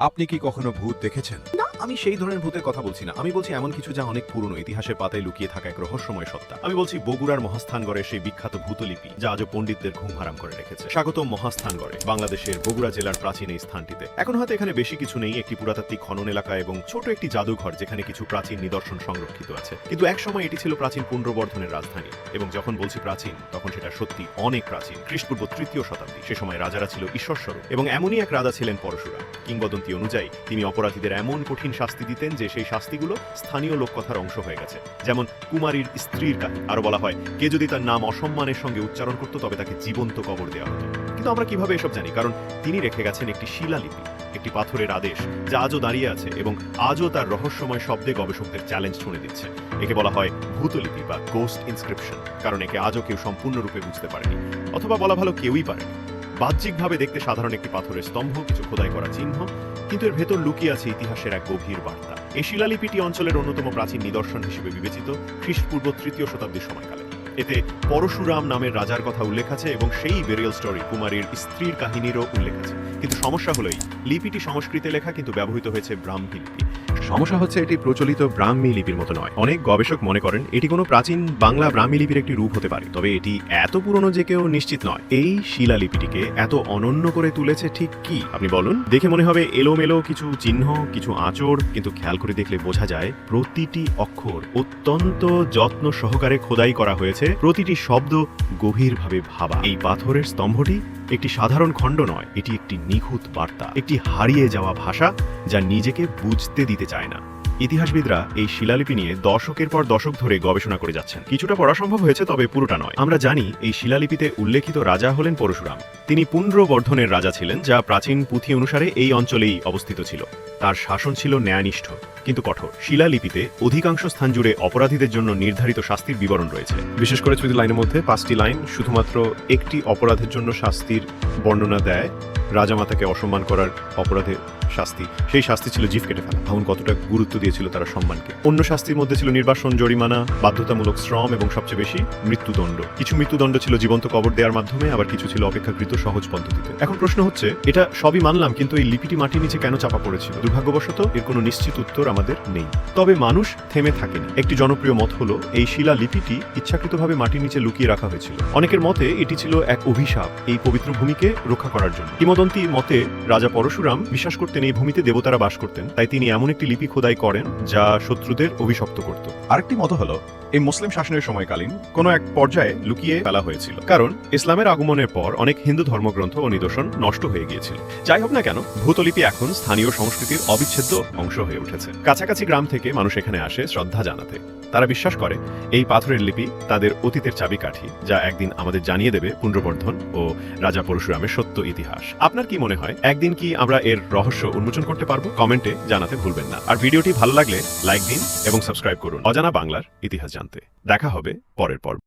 আপনি কি কখনো ভূত দেখেছেন? না, আমি সেই ধরনের ভূতের কথা বলছি না। আমি বলছি এমন কিছু যা অনেক পুরনো, ইতিহাসের পাতায় লুকিয়ে থাকা এক রহস্যময় সত্তা। আমি বলছি বগুড়ার মহাস্থানগড়ের সেই বিখ্যাত ভূতলিপি যা আজও পণ্ডিতদের ঘুম হারাম করে রেখেছে। স্বাগতম মহাস্থানগড়ে, বাংলাদেশের বগুড়া জেলার প্রাচীন এই স্থানটিতে। এখন হয়তো এখানে বেশি কিছু নেই, একটি পুরাতাত্ত্বিক খনন এলাকা এবং ছোট একটি জাদুঘর যেখানে কিছু প্রাচীন নিদর্শন সংরক্ষিত আছে। কিন্তু একসময় এটি ছিল প্রাচীন পুণ্ড্রবর্ধনের রাজধানী, এবং যখন বলছি প্রাচীন তখন সেটা সত্যি অনেক প্রাচীন, খ্রিস্টপূর্ব ৩য় শতাব্দী। সে সময় রাজারা ছিল ঈশ্বরস্বরূপ, এবং এমনই এক রাজা ছিলেন পরশুরাম। কিংবদন্তি অনুযায়ী তিনি অপরাধীদের এমন কঠিন শাস্তি দিতেন যে সেই শাস্তিগুলো স্থানীয় লোককথার অংশ হয়ে গেছে। যেমন কুমারীর স্ত্রীর কাহিনী। আরো বলা হয়, কে যদি তার নাম অসম্মানের সঙ্গে উচ্চারণ করত তবে তাকে জীবন্ত কবর দেওয়া হতো। কিন্তু আমরা কিভাবে এসব জানি? কারণ তিনি রেখে গেছেন একটি শিলালিপি, একটি পাথরের আদেশ যা আজও দাঁড়িয়ে আছে এবং আজও তার রহস্যময় শব্দে গবেষকদের চ্যালেঞ্জ শুনে দিচ্ছে। একে বলা হয় ভূতলিপি বা গোস্ট ইনস্ক্রিপশন, কারণ একে আজও কেউ সম্পূর্ণরূপে বুঝতে পারেনি, অথবা বলা ভালো কেউই পারেনি। বাহ্যিকভাবে দেখতে সাধারণ একটি পাথরের স্তম্ভ, কিছু খোদাই করা চিহ্ন, কিন্তু এর ভেতর লুকিয়ে আছে ইতিহাসের এক গভীর বার্তা। এই শিলালিপিটি অঞ্চলের অন্যতম প্রাচীন নিদর্শন হিসেবে বিবেচিত, খ্রিস্টপূর্ব ৩য় শতাব্দীর সময়কালে। এতে পরশুরাম নামের রাজার কথা উল্লেখ আছে এবং সেই বেরিয়াল স্টোরি, কুমারীর স্ত্রীর কাহিনীরও উল্লেখ আছে। কিন্তু সমস্যা হলোই লিপিটি সংস্কৃতে লেখা, কিন্তু ব্যবহৃত হয়েছে ব্রাহ্মী লিপি। সমস্যা হচ্ছে এটি প্রচলিত ব্রাহ্মী লিপির মতো নয়। অনেক গবেষক মনে করেন এটি কোনো প্রাচীন বাংলা ব্রাহ্মী লিপির একটি রূপ হতে পারে, তবে এটি এত পুরনো যে কেউ নিশ্চিত নয়। এই শিলালিপিটিকে এত অনন্য করে তুলেছে ঠিক কি আপনি বলুন? দেখে মনে হবে এলোমেলো কিছু চিহ্ন, কিছু আঁচড়, কিন্তু খেয়াল করে দেখলে বোঝা যায় প্রতিটি অক্ষর অত্যন্ত যত্ন সহকারে খোদাই করা হয়েছে, প্রতিটি শব্দ গভীরভাবে ভাবা। এই পাথরের স্তম্ভটি একটি সাধারণ খণ্ড নয়, এটি একটি নিখুঁত বার্তা, একটি হারিয়ে যাওয়া ভাষা যা নিজেকে বুঝতে দিতে চায় না। ইতিহাসবিদরা এই শিলালিপি নিয়ে দশকের পর দশক ধরে গবেষণা করে যাচ্ছেন। কিছুটা পড়া সম্ভব হয়েছে, তবে পুরোটা নয়। আমরা জানি এই শিলালিপিতে উল্লেখিত রাজা হলেন পরশুরাম। তিনি পুণ্ড্রবর্ধনের রাজা ছিলেন, যা প্রাচীন পুঁথি অনুসারে এই অঞ্চলেই অবস্থিত ছিল। তার শাসন ছিল ন্যায়নিষ্ঠ কিন্তু কঠোর। শিলালিপিতে অধিকাংশ স্থান জুড়ে অপরাধীদের জন্য নির্ধারিত শাস্তির বিবরণ রয়েছে। বিশেষ করে 3 লাইনের মধ্যে 5টি লাইন শুধুমাত্র একটি অপরাধের জন্য শাস্তির বর্ণনা দেয়। রাজামাতাকে অসম্মান করার অপরাধের শাস্তি, সেই শাস্তি ছিল জিভ কেটে ফেলা। ভাবুন কতটা গুরুত্ব দিয়েছিল তারা সম্মানকে। অন্য শাস্তির মধ্যে ছিল নির্বাসন, জরিমানা, বাধ্যতামূলক শ্রম এবং সবচেয়ে বেশি মৃত্যুদণ্ড। কিছু মৃত্যুদণ্ড ছিল জীবন্ত কবর দেওয়ার মাধ্যমে, আবার কিছু ছিল অপেক্ষাকৃত সহজ পদ্ধতিতে। এখন প্রশ্ন হচ্ছে, এটা সবই মানলাম, কিন্তু এই লিপিটি মাটির নিচে কেন চাপা পড়েছিল? দুর্ভাগ্যবশত এর কোনো নিশ্চিত উত্তর আমাদের নেই। তবে মানুষ থেমে থাকেনি। একটি জনপ্রিয় মত হলো এই শিলা লিপিটি ইচ্ছাকৃতভাবে মাটির নিচে লুকিয়ে রাখা হয়েছিল। অনেকের মতে এটি ছিল এক অভিশাপ এই পবিত্র ভূমিকে রক্ষা করার জন্য। কিংবদন্তি মতে রাজা পরশুরাম বিশ্বাস করতেন এই ভূমিতে দেবতারা বাস করতেন, তাই তিনি এমন একটি লিপি খোদাই করেন যা শত্রুদের অভিশপ্ত করত। আরেকটি মত হলো এই মুসলিম শাসনের সময়কালীন কোনো এক পর্যায়ে লুকিয়ে ফেলা হয়েছিল, কারণ ইসলামের আগমনের পর অনেক হিন্দু ধর্মগ্রন্থ ও নিদর্শন নষ্ট হয়ে গিয়েছিল। যাই হোক না কেন, ভূতলিপি এখন স্থানীয় সংস্কৃতির অবিচ্ছেদ্য অংশ হয়ে উঠেছে। কাছাকাছি গ্রাম থেকে মানুষ এখানে আসে শ্রদ্ধা জানাতে। তারা বিশ্বাস করে এই পাথরের লিপি তাদের অতীতের চাবিকাঠি, যা একদিন আমাদের জানিয়ে দেবে পুণ্ড্রবর্ধন ও রাজা পরশুরামের সত্য ইতিহাস। আপনার কি মনে হয়, একদিন কি আমরা এর রহস্য উন্মোচন করতে পারবো? কমেন্টে জানাতে ভুলবেন না। আর ভিডিওটি ভালো লাগলে লাইক দিন এবং সাবস্ক্রাইব করুন অজানা বাংলার ইতিহাস জানতে। দেখা হবে পরের পর্ব।